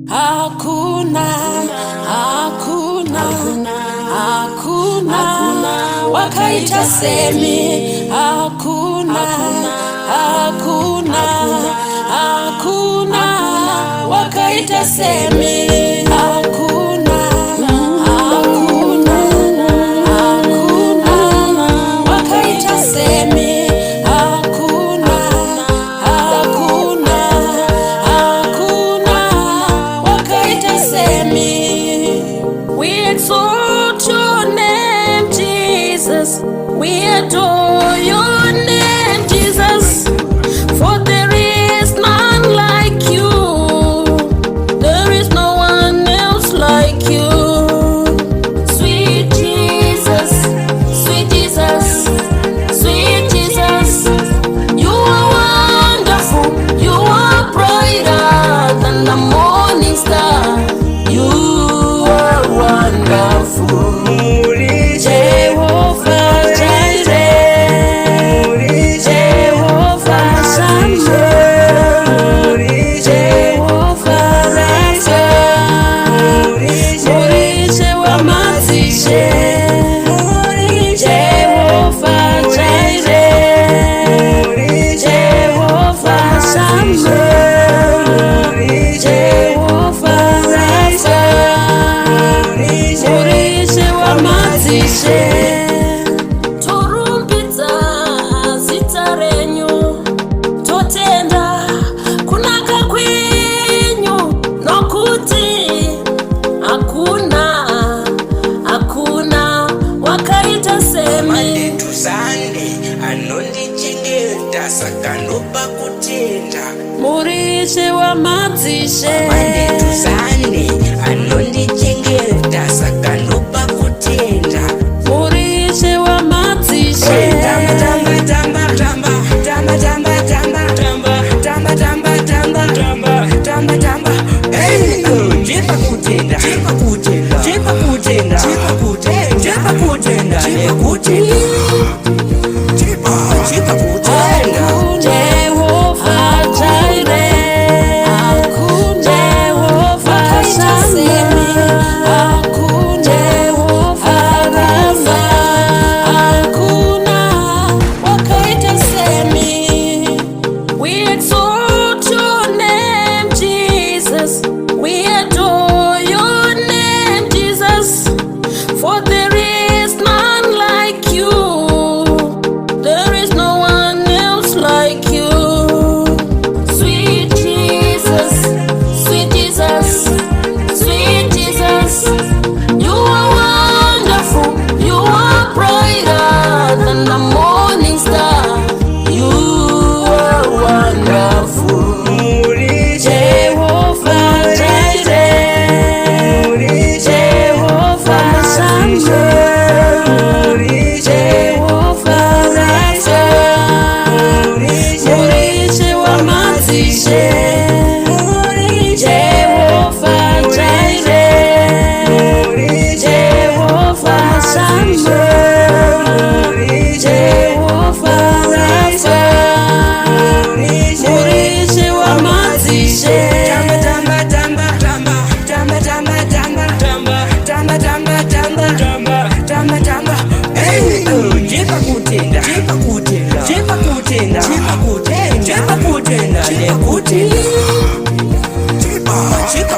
Hakuna wakaita semi. Hakuna wakaita semi. Hakuna wakaita semi. Hakuna wakaita semi. We exalt your name, Jesus. We adore your name, Jesus. For there is none like you. There is no one else like you. Sweet Jesus, sweet Jesus, sweet Jesus. You are wonderful. You are brighter than the morning star. You are wonderful. Turumbidza zita renyu, totenda kunaka kwenyu, nokuti hakuna wakaita semi. Monday to Sunday anondichengeta saka ndopa kutenda. Murishe wa madzishe. Monday to Sunday anondichengeta saka ndopa kutenda. Murishe wa madzishe. Chika